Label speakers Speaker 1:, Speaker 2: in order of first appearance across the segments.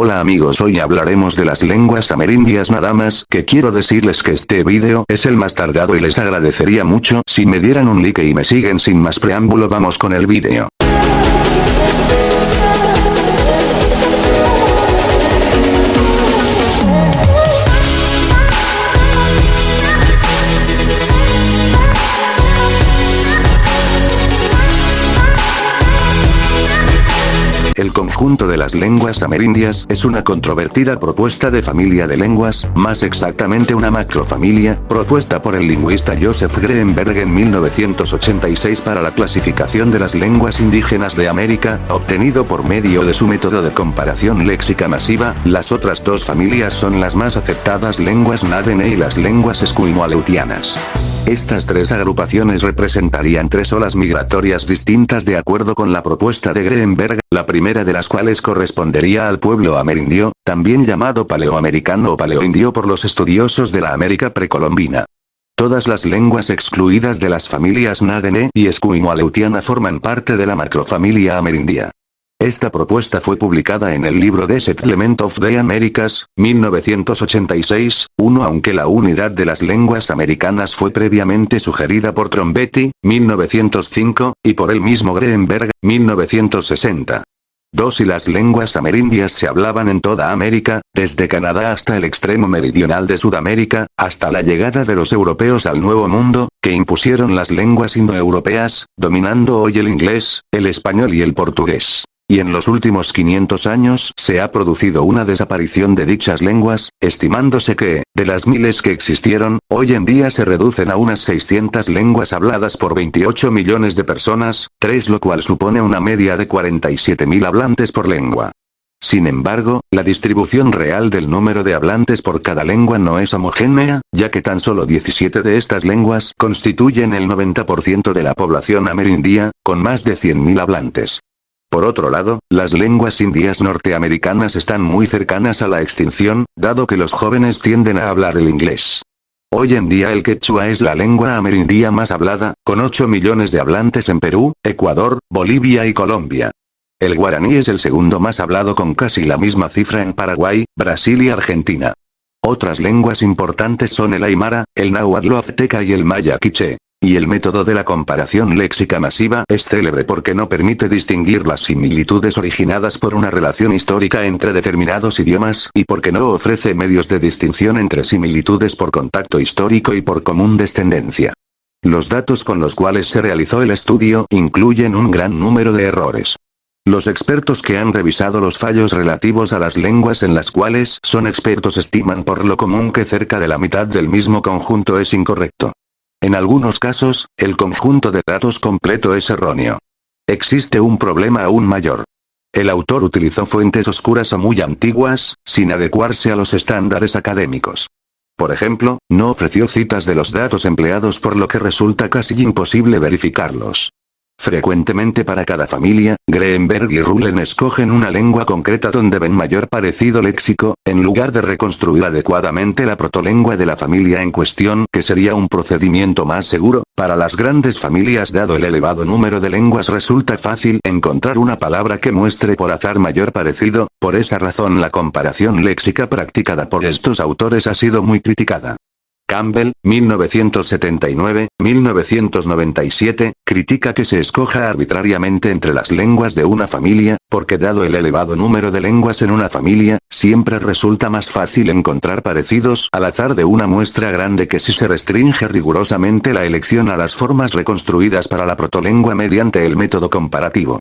Speaker 1: Hola amigos, hoy hablaremos de las lenguas amerindias, nada más que quiero decirles que este vídeo es el más tardado y les agradecería mucho si me dieran un like y me siguen. Sin más preámbulo, vamos con el vídeo. El conjunto de las lenguas amerindias es una controvertida propuesta de familia de lenguas, más exactamente una macrofamilia, propuesta por el lingüista Joseph Greenberg en 1986 para la clasificación de las lenguas indígenas de América, obtenido por medio de su método de comparación léxica masiva. Las otras dos familias son las más aceptadas lenguas Nadene y las lenguas esquimalt-aleutianas. Estas tres agrupaciones representarían tres olas migratorias distintas de acuerdo con la propuesta de Greenberg, la primera de las cuales correspondería al pueblo amerindio, también llamado paleoamericano o paleoindio por los estudiosos de la América precolombina. Todas las lenguas excluidas de las familias Nadene y esquimalt-aleutiana forman parte de la macrofamilia amerindia. Esta propuesta fue publicada en el libro The Settlement of the Americas, 1986, aunque la unidad de las lenguas americanas fue previamente sugerida por Trombetti, 1905, y por el mismo Greenberg, 1960. Y las lenguas amerindias se hablaban en toda América, desde Canadá hasta el extremo meridional de Sudamérica, hasta la llegada de los europeos al Nuevo Mundo, que impusieron las lenguas indoeuropeas, dominando hoy el inglés, el español y el portugués. Y en los últimos 500 años se ha producido una desaparición de dichas lenguas, estimándose que, de las miles que existieron, hoy en día se reducen a unas 600 lenguas habladas por 28 millones de personas, lo cual supone una media de 47.000 hablantes por lengua. Sin embargo, la distribución real del número de hablantes por cada lengua no es homogénea, ya que tan solo 17 de estas lenguas constituyen el 90% de la población amerindia, con más de 100.000 hablantes. Por otro lado, las lenguas indias norteamericanas están muy cercanas a la extinción, dado que los jóvenes tienden a hablar el inglés. Hoy en día el quechua es la lengua amerindia más hablada, con 8 millones de hablantes en Perú, Ecuador, Bolivia y Colombia. El guaraní es el segundo más hablado con casi la misma cifra en Paraguay, Brasil y Argentina. Otras lenguas importantes son el aymara, el náhuatl azteca y el maya quiché. Y el método de la comparación léxica masiva es célebre porque no permite distinguir las similitudes originadas por una relación histórica entre determinados idiomas y porque no ofrece medios de distinción entre similitudes por contacto histórico y por común descendencia. Los datos con los cuales se realizó el estudio incluyen un gran número de errores. Los expertos que han revisado los fallos relativos a las lenguas en las cuales son expertos estiman por lo común que cerca de la mitad del mismo conjunto es incorrecto. En algunos casos, el conjunto de datos completo es erróneo. Existe un problema aún mayor. El autor utilizó fuentes oscuras o muy antiguas, sin adecuarse a los estándares académicos. Por ejemplo, no ofreció citas de los datos empleados, por lo que resulta casi imposible verificarlos. Frecuentemente para cada familia, Greenberg y Rullen escogen una lengua concreta donde ven mayor parecido léxico, en lugar de reconstruir adecuadamente la protolengua de la familia en cuestión, que sería un procedimiento más seguro. Para las grandes familias, dado el elevado número de lenguas, resulta fácil encontrar una palabra que muestre por azar mayor parecido. Por esa razón la comparación léxica practicada por estos autores ha sido muy criticada. Campbell, 1979, 1997, critica que se escoja arbitrariamente entre las lenguas de una familia, porque dado el elevado número de lenguas en una familia, siempre resulta más fácil encontrar parecidos al azar de una muestra grande que si se restringe rigurosamente la elección a las formas reconstruidas para la protolengua mediante el método comparativo.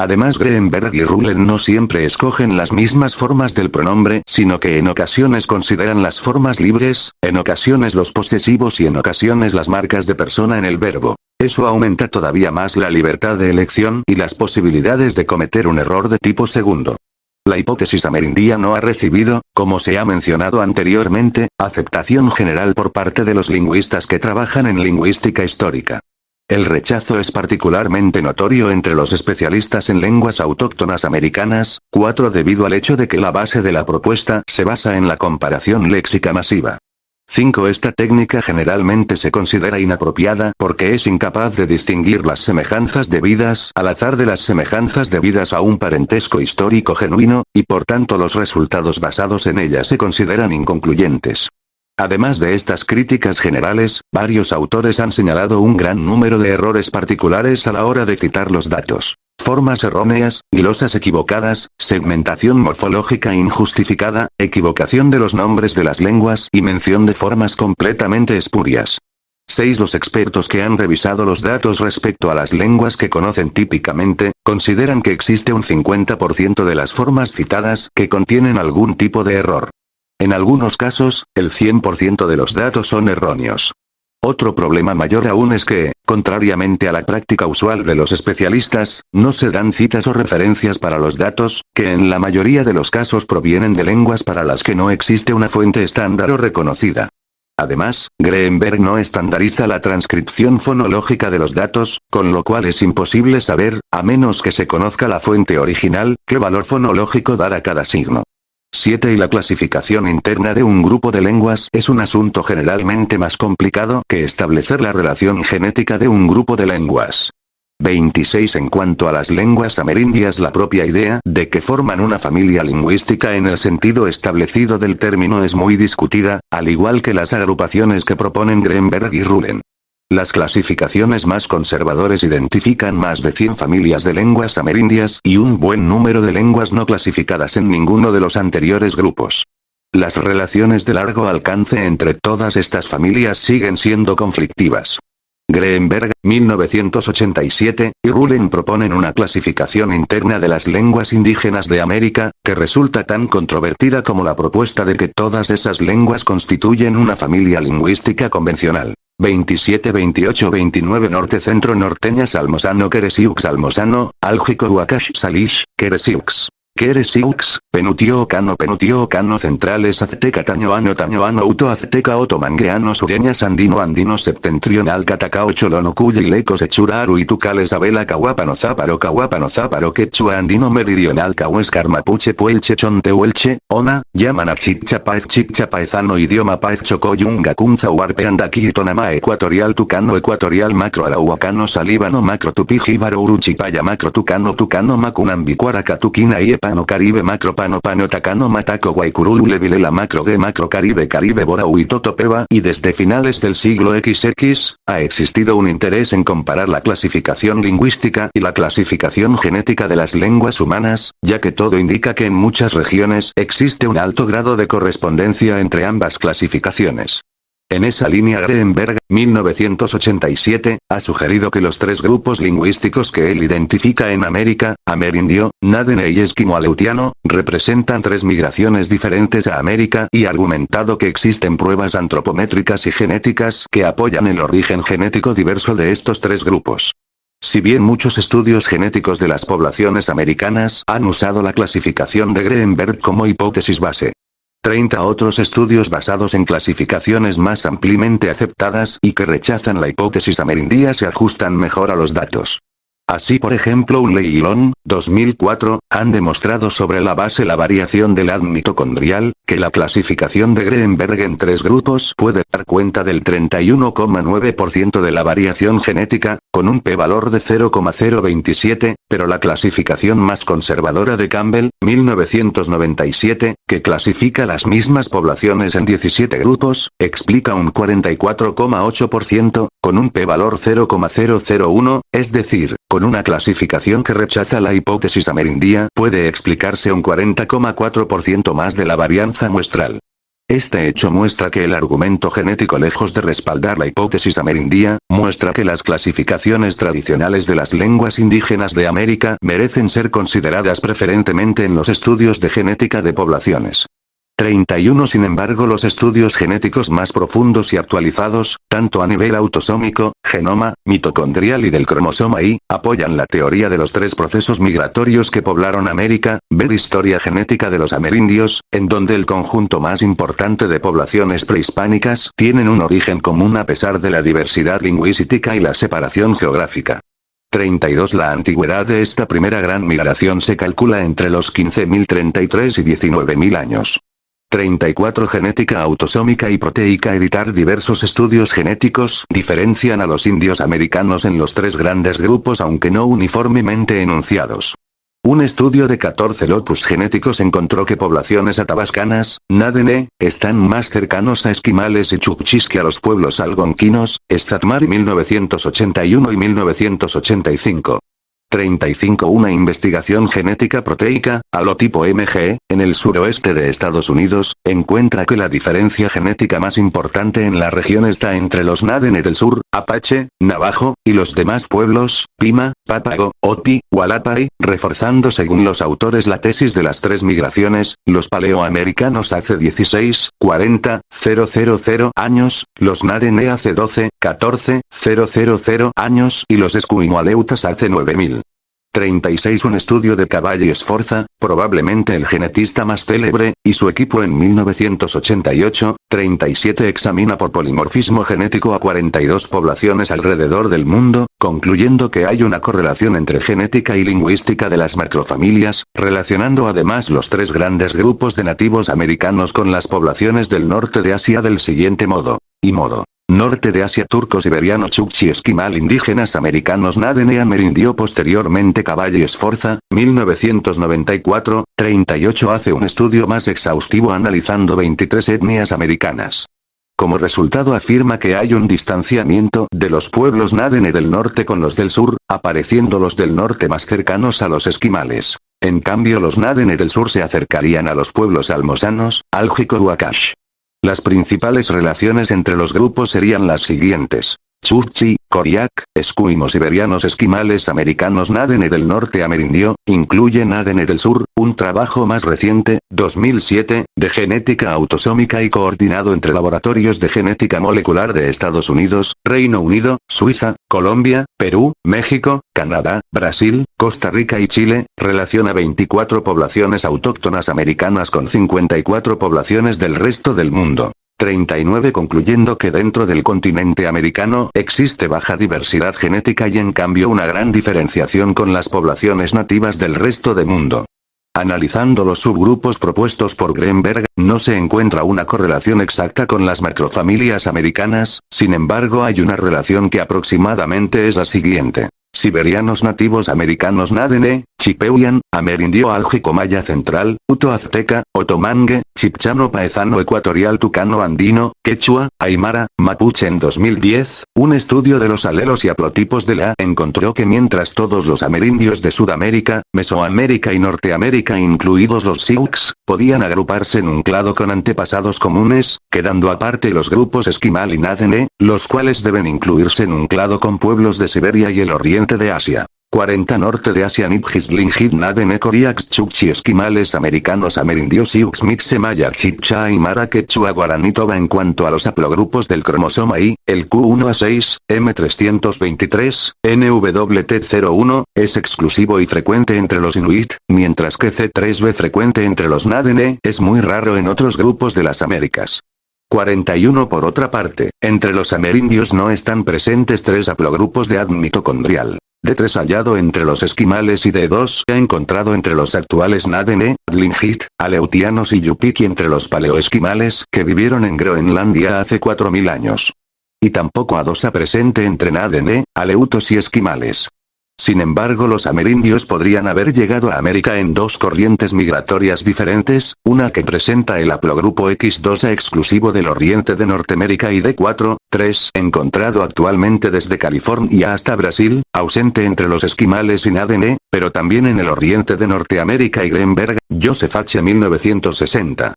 Speaker 1: Además, Greenberg y Rullen no siempre escogen las mismas formas del pronombre, sino que en ocasiones consideran las formas libres, en ocasiones los posesivos y en ocasiones las marcas de persona en el verbo. Eso aumenta todavía más la libertad de elección y las posibilidades de cometer un error de tipo segundo. La hipótesis amerindia no ha recibido, como se ha mencionado anteriormente, aceptación general por parte de los lingüistas que trabajan en lingüística histórica. El rechazo es particularmente notorio entre los especialistas en lenguas autóctonas americanas, debido al hecho de que la base de la propuesta se basa en la comparación léxica masiva. 5. Esta técnica generalmente se considera inapropiada porque es incapaz de distinguir las semejanzas debidas al azar de las semejanzas debidas a un parentesco histórico genuino, y por tanto los resultados basados en ella se consideran inconcluyentes. Además de estas críticas generales, varios autores han señalado un gran número de errores particulares a la hora de citar los datos. Formas erróneas, glosas equivocadas, segmentación morfológica injustificada, equivocación de los nombres de las lenguas y mención de formas completamente espurias. 6. Los expertos que han revisado los datos respecto a las lenguas que conocen típicamente, consideran que existe un 50% de las formas citadas que contienen algún tipo de error. En algunos casos, el 100% de los datos son erróneos. Otro problema mayor aún es que, contrariamente a la práctica usual de los especialistas, no se dan citas o referencias para los datos, que en la mayoría de los casos provienen de lenguas para las que no existe una fuente estándar o reconocida. Además, Greenberg no estandariza la transcripción fonológica de los datos, con lo cual es imposible saber, a menos que se conozca la fuente original, qué valor fonológico dar a cada signo. 7. Y la clasificación interna de un grupo de lenguas es un asunto generalmente más complicado que establecer la relación genética de un grupo de lenguas. 26. En cuanto a las lenguas amerindias, la propia idea de que forman una familia lingüística en el sentido establecido del término es muy discutida, al igual que las agrupaciones que proponen Greenberg y Ruhlen. Las clasificaciones más conservadores identifican más de 100 familias de lenguas amerindias y un buen número de lenguas no clasificadas en ninguno de los anteriores grupos. Las relaciones de largo alcance entre todas estas familias siguen siendo conflictivas. Greenberg, 1987, y Ruhlen proponen una clasificación interna de las lenguas indígenas de América, que resulta tan controvertida como la propuesta de que todas esas lenguas constituyen una familia lingüística convencional. 27, 28, 29 Norte Centro Norteña Salmosano Keresiux Salmosano, Álgico Huacash Salish, Keresiux. Keresiux, Penutio Cano Centrales Azteca Tañoano Uto Azteca Otomangueano Sureña Andino Andino Septentrional Catacao Cholono Cuyilecos Echura Aruitucales Abela Cahuapano Záparo Quechua Andino Meridional Cahuescar Mapuche Puelche Chontehuelche, Ona, Yamana Chichapaezano Idioma Paez Chocoyunga Cunza Huarpe Andaki Tonama Ecuatorial Tucano Macro Arauacano Salíbano Macro Tupi Jíbaro Uruchipaya Macro Tucano Macunambicuara Catuquina y Pano Caribe Macro Pano Tacano Mataco Guaycurulu Levilela Macro G Macro Caribe Bora Huitoto Peba. Y desde finales del siglo XX, ha existido un interés en comparar la clasificación lingüística y la clasificación genética de las lenguas humanas, ya que todo indica que en muchas regiones existe un alto grado de correspondencia entre ambas clasificaciones. En esa línea Greenberg, 1987, ha sugerido que los tres grupos lingüísticos que él identifica en América, amerindio, nadene y esquimo-aleutiano, representan tres migraciones diferentes a América y ha argumentado que existen pruebas antropométricas y genéticas que apoyan el origen genético diverso de estos tres grupos. Si bien muchos estudios genéticos de las poblaciones americanas han usado la clasificación de Greenberg como hipótesis base, 30 otros estudios basados en clasificaciones más ampliamente aceptadas y que rechazan la hipótesis amerindia se ajustan mejor a los datos. Así por ejemplo Unley y Long, 2004, han demostrado sobre la base la variación del ADN mitocondrial, que la clasificación de Greenberg en tres grupos puede dar cuenta del 31,9% de la variación genética, con un p-valor de 0,027, pero la clasificación más conservadora de Campbell, 1997, que clasifica las mismas poblaciones en 17 grupos, explica un 44,8%, con un p-valor 0,001, es decir, con una clasificación que rechaza la hipótesis amerindia, puede explicarse un 40,4% más de la varianza muestral. Este hecho muestra que el argumento genético, lejos de respaldar la hipótesis amerindia, muestra que las clasificaciones tradicionales de las lenguas indígenas de América merecen ser consideradas preferentemente en los estudios de genética de poblaciones. 31 Sin embargo, los estudios genéticos más profundos y actualizados, tanto a nivel autosómico, genoma, mitocondrial y del cromosoma Y, apoyan la teoría de los tres procesos migratorios que poblaron América, ver Historia genética de los amerindios, en donde el conjunto más importante de poblaciones prehispánicas tienen un origen común a pesar de la diversidad lingüística y la separación geográfica. 32 La antigüedad de esta primera gran migración se calcula entre los 15.033 y 19.000 años. 34 Genética autosómica y proteica. Editar. Diversos estudios genéticos diferencian a los indios americanos en los tres grandes grupos aunque no uniformemente enunciados. Un estudio de 14 locus genéticos encontró que poblaciones atabascanas, Nádene, están más cercanos a esquimales y chukchis que a los pueblos algonquinos, Statmari 1981 y 1985. 35 Una investigación genética proteica, halotipo MG, en el suroeste de Estados Unidos, encuentra que la diferencia genética más importante en la región está entre los Nádene del sur, Apache, Navajo, y los demás pueblos, Pima, Papago, Hopi, Hualapai, reforzando según los autores la tesis de las tres migraciones, los paleoamericanos hace 16, 40, 000 años, los Nádene hace 12, 14, 000 años y los esquimoleutas hace 9000. 36 Un estudio de Cavalli Sforza, probablemente el genetista más célebre, y su equipo en 1988, 37 examina por polimorfismo genético a 42 poblaciones alrededor del mundo, concluyendo que hay una correlación entre genética y lingüística de las macrofamilias, relacionando además los tres grandes grupos de nativos americanos con las poblaciones del norte de Asia del siguiente modo. Norte de Asia turco siberiano chukchi esquimal indígenas americanos Nádene amerindio posteriormente Cavalli Sforza, 1994, 38 hace un estudio más exhaustivo analizando 23 etnias americanas. Como resultado afirma que hay un distanciamiento de los pueblos Nádene del norte con los del sur, apareciendo los del norte más cercanos a los esquimales. En cambio los Nádene del sur se acercarían a los pueblos almosanos, Algico u Akash. Las principales relaciones entre los grupos serían las siguientes. Chukchi, Koriak, esquimos siberianos esquimales americanos Nádene del norte amerindio, incluye Nádene del sur, un trabajo más reciente, 2007, de genética autosómica y coordinado entre laboratorios de genética molecular de Estados Unidos, Reino Unido, Suiza, Colombia, Perú, México, Canadá, Brasil, Costa Rica y Chile, relaciona 24 poblaciones autóctonas americanas con 54 poblaciones del resto del mundo. 39 Concluyendo que dentro del continente americano existe baja diversidad genética y en cambio una gran diferenciación con las poblaciones nativas del resto del mundo. Analizando los subgrupos propuestos por Greenberg, no se encuentra una correlación exacta con las macrofamilias americanas, sin embargo hay una relación que aproximadamente es la siguiente. Siberianos nativos americanos Nádene, Chipeuyan, amerindio álgico maya central, uto azteca, otomangue, chipchano paezano ecuatorial tucano andino, quechua, aymara, mapuche. En 2010, un estudio de los alelos y haplotipos de la encontró que mientras todos los amerindios de Sudamérica, Mesoamérica y Norteamérica incluidos los Sioux, podían agruparse en un clado con antepasados comunes, quedando aparte los grupos esquimal y Nádene, los cuales deben incluirse en un clado con pueblos de Siberia y el oriente de Asia. 40 Norte de Asia Nipjis Lingit Nádene Koriaks Chukchi esquimales americanos amerindios Sioux Mixe Maya Chicha Aymara Quechua Guaraní Toba. En cuanto a los haplogrupos del cromosoma Y, el Q1A6, M323, NWT01, es exclusivo y frecuente entre los Inuit, mientras que C3b frecuente entre los Nádene, es muy raro en otros grupos de las Américas. 41 Por otra parte, entre los amerindios no están presentes tres haplogrupos de ADN mitocondrial. D3 hallado entre los esquimales y D2 ha encontrado entre los actuales Nádene, Tlingit, Aleutianos y Yupik y entre los paleoesquimales que vivieron en Groenlandia hace 4000 años. Y tampoco A2 presente entre Nádene, Aleutos y esquimales. Sin embargo los amerindios podrían haber llegado a América en dos corrientes migratorias diferentes, una que presenta el haplogrupo X2A exclusivo del oriente de Norteamérica y D4, 3 encontrado actualmente desde California hasta Brasil, ausente entre los esquimales y Nádene, pero también en el oriente de Norteamérica y Greenberg, Joseph H. 1960.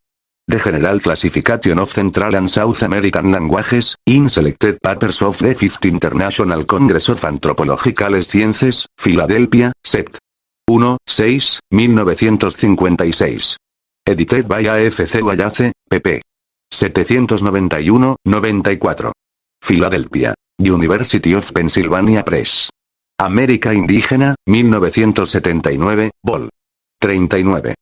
Speaker 1: The General Classification of Central and South American Languages, in Selected Papers of the Fifth International Congress of Anthropological Sciences, Filadelfia, Sept. 1, 6, 1956. Edited by AFC Wallace, pp. 791, 94. Filadelfia. University of Pennsylvania Press. América Indígena, 1979, vol. 39.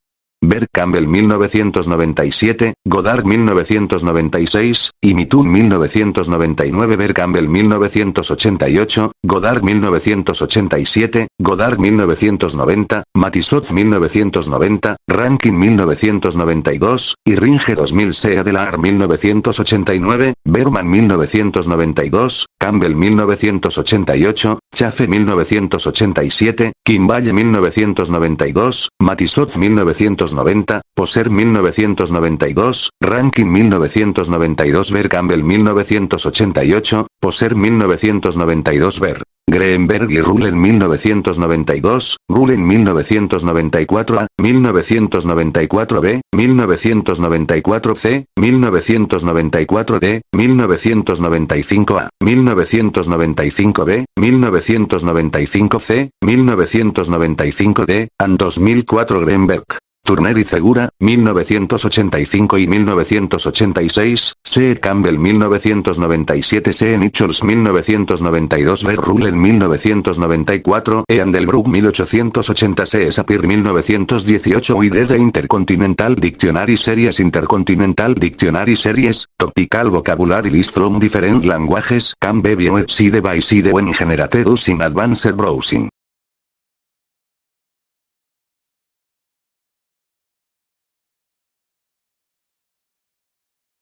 Speaker 1: Bert Campbell 1997, Goddard 1996, y Mitun 1999. Bert Campbell 1988, Goddard 1987, Goddard 1990, Matisot 1990, Rankin 1992, y Ringe 2000. Sea de la AR 1989, Berman 1992, Campbell 1988, Chafe 1987, Kimballe 1992, Matisot 1990, Poser 1992, Rankin 1992. Bert Campbell 1988, Poser 1992. Bert Greenberg y Rulen 1992, Rulen 1994 A, 1994 B, 1994 C, 1994 D, 1995 A, 1995 B, 1995 C, 1995 D, and 2004. Greenberg, Turner y Segura, 1985 y 1986, C. Campbell 1997, C. Nichols 1992, Bert Rulen 1994, E. Andelbrook 1880, C. Sapir 1918, UID de Intercontinental Dictionary Series. Intercontinental Dictionary Series, Topical Vocabulary List from Different Languages, can be viewed side by side when generated using Advanced Browsing.